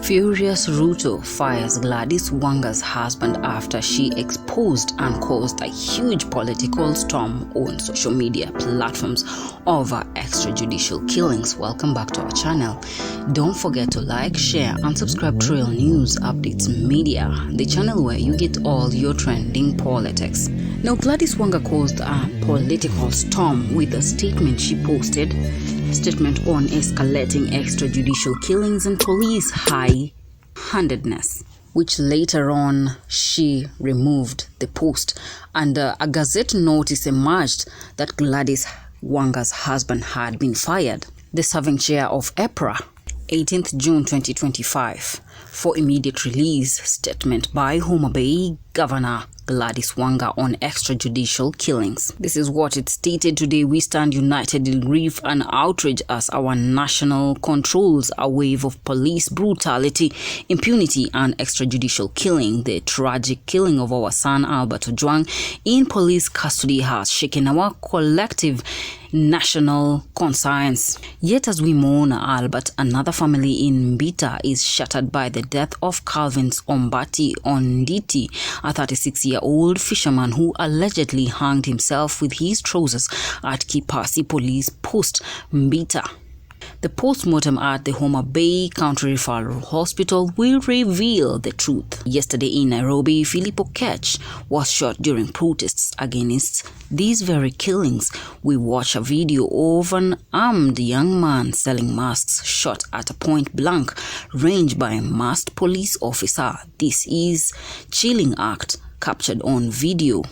Furious Ruto fires Gladys Wanga'S husband after she exposed and caused a huge political storm on social media platforms over extrajudicial killings. Welcome back to our channel. Don't forget to like, share and subscribe to Real News Updates Media, the channel where you get all your trending politics. Now, Gladys Wanga caused a political storm with a statement she posted. Statement on escalating extrajudicial killings and police high-handedness, which later on she removed the post, and a Gazette notice emerged that Gladys Wanga's husband had been fired. The serving chair of EPRA, 18th June 2025, for immediate release. Statement by Homa Bay Governor Gladys Wanga on extrajudicial killings. This is what it stated: today we stand united in grief and outrage as our national controls a wave of police brutality, impunity and extrajudicial killing. The tragic killing of our son Albert Ojwang in police custody has shaken our collective national conscience. Yet as we mourn Albert, another family in Mbita is shattered by the death of Calvin Ombati Onditi, a 36-year-old fisherman who allegedly hanged himself with his trousers at Kipasi Police Post, Mbita. The post-mortem at the Homa Bay County Referral Hospital will reveal the truth. Yesterday in Nairobi, Philip Okech was shot during protests against these very killings. We watch a video of an armed young man selling masks shot at a point-blank range by a masked police officer. This is chilling act captured on video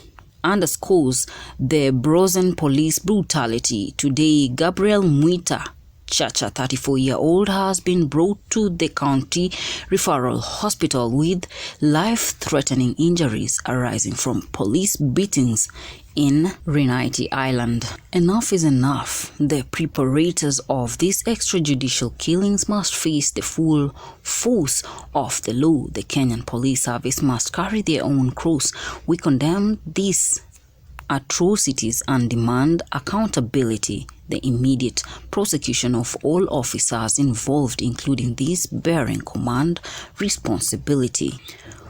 underscores the brazen police brutality. Today, Gabriel Mwita Chacha, 34-year-old, has been brought to the county referral hospital with life-threatening injuries arising from police beatings in Renati Island. Enough is enough. The preparators of these extrajudicial killings must face the full force of the law. The Kenyan Police Service must carry their own cross. We condemn these atrocities and demand accountability, the immediate prosecution of all officers involved, including these bearing command responsibility.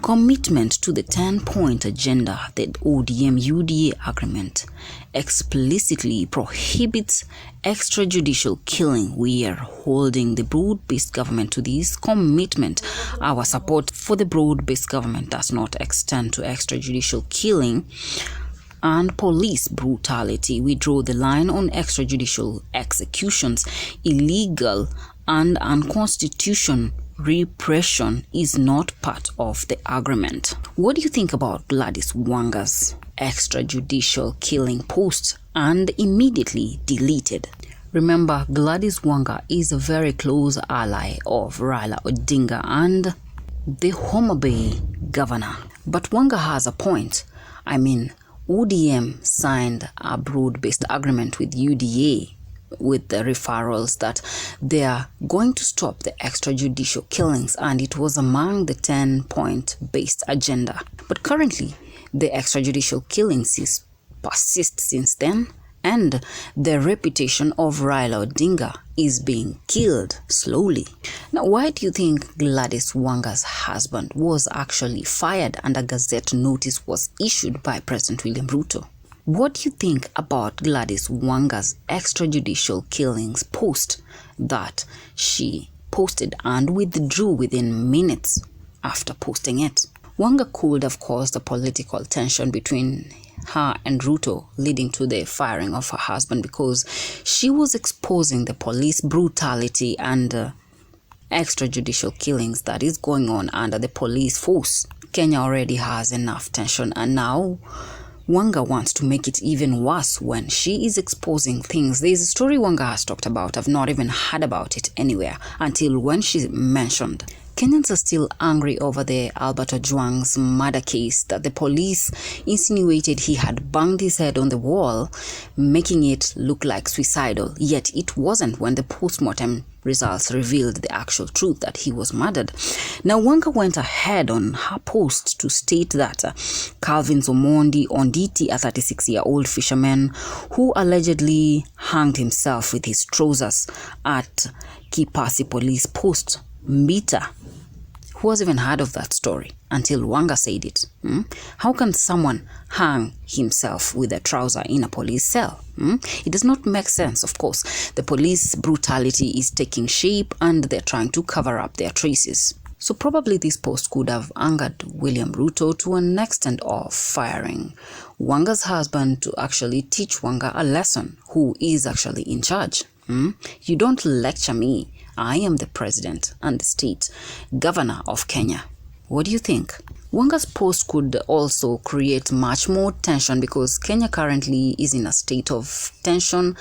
Commitment to the 10-point agenda. The ODM-UDA agreement explicitly prohibits extrajudicial killing. We are holding the broad-based government to this commitment. Our support for the broad-based government does not extend to extrajudicial killing and police brutality. We draw the line on extrajudicial executions. Illegal and unconstitutional repression is not part of the agreement. What do you think about Gladys Wanga's extrajudicial killing post and immediately deleted? Remember, Gladys Wanga is a very close ally of Raila Odinga and the Homa Bay governor. But Wanga has a point. ODM signed a broad-based agreement with UDA with the referrals that they are going to stop the extrajudicial killings, and it was among the 10-point based agenda. But currently, the extrajudicial killings persist since then, and the reputation of Raila Odinga is being killed slowly. Now, why do you think Gladys Wanga's husband was actually fired and a Gazette notice was issued by President William Ruto? What do you think about Gladys Wanga's extrajudicial killings post that she posted and withdrew within minutes after posting it? Wanga could have caused a political tension between her and Ruto, leading to the firing of her husband because she was exposing the police brutality and extrajudicial killings that is going on under the police force. Kenya already has enough tension, and now Wanga wants to make it even worse when she is exposing things. There's a story Wanga has talked about. I've not even heard about it anywhere until when she mentioned. Kenyans are still angry over the Albert Ojwang's murder case that the police insinuated he had banged his head on the wall, making it look like suicidal. Yet it wasn't when the post-mortem results revealed the actual truth that he was murdered. Now, Wanga went ahead on her post to state that Calvin Omondi Onditi, a 36-year-old fisherman who allegedly hanged himself with his trousers at Kipasi Police Post, Mbita, Who has even heard of that story until Wanga said it? How can someone hang himself with a trouser in a police cell? It does not make sense, of course. The police brutality is taking shape and they're trying to cover up their traces. So probably this post could have angered William Ruto to an extent of firing Wanga'S husband to actually teach Wanga a lesson, who is actually in charge. You don't lecture me. I am the president and the state governor of Kenya. What do you think? Wanga'S post could also create much more tension because Kenya currently is in a state of tension,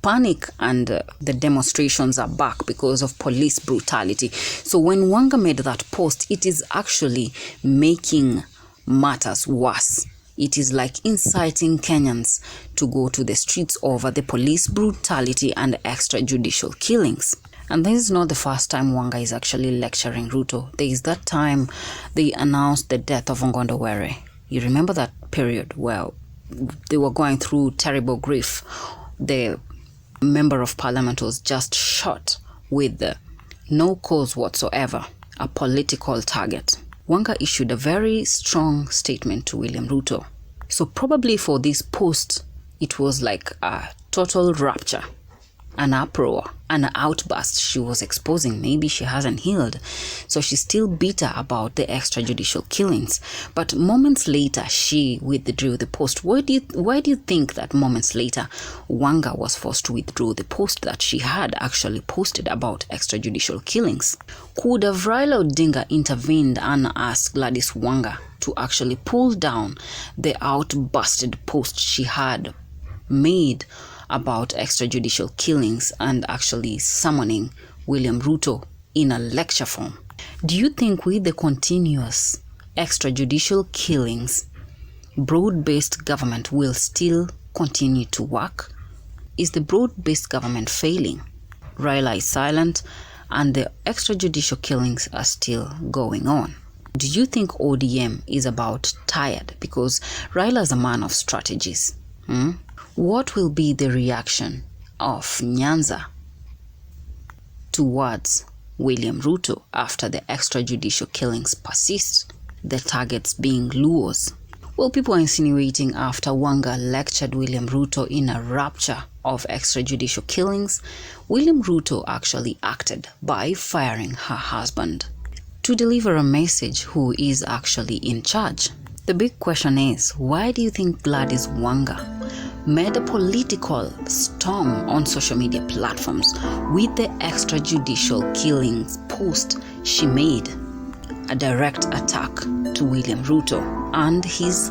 panic, and the demonstrations are back because of police brutality. So when Wanga made that post, it is actually making matters worse. It is like inciting Kenyans to go to the streets over the police brutality and extrajudicial killings. And this is not the first time Wanga is actually lecturing Ruto. There is that time they announced the death of wWanga. You remember that period where they were going through terrible grief? The member of parliament was just shot with no cause whatsoever, a political target. Wanga issued a very strong statement to William Ruto. So probably for this post, it was like a total rupture, an uproar, an outburst. She was exposing maybe she hasn't healed, so she's still bitter about the extrajudicial killings. But moments later, she withdrew the post. Why do you think that moments later, Wanga was forced to withdraw the post that she had actually posted about extrajudicial killings? Could have Raila Odinga intervened and asked Gladys Wanga to actually pull down the outbusted post she had made about extrajudicial killings and actually summoning William Ruto in a lecture form? Do you think with the continuous extrajudicial killings, broad-based government will still continue to work? Is the broad-based government failing? Raila is silent and the extrajudicial killings are still going on. Do you think ODM is about tired? Because Raila is a man of strategies. What will be the reaction of Nyanza towards William Ruto after the extrajudicial killings persist, the targets being Luos? Well, people are insinuating after Wanga lectured William Ruto in a rapture of extrajudicial killings, William Ruto actually acted by firing her husband to deliver a message who is actually in charge. The big question is, why do you think Gladys Wanga made a political storm on social media platforms with the extrajudicial killings post she made? A direct attack to William Ruto and his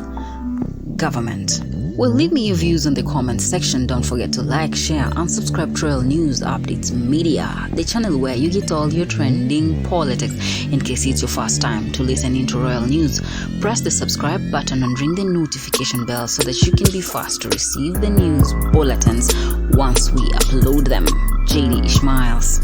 government. Well, leave me your views in the comment section. Don't forget to like, share, and subscribe to Royal News Updates Media, the channel where you get all your trending politics. In case it's your first time to listen into Royal News, press the subscribe button and ring the notification bell so that you can be fast to receive the news bulletins once we upload them. JD Ishmaels.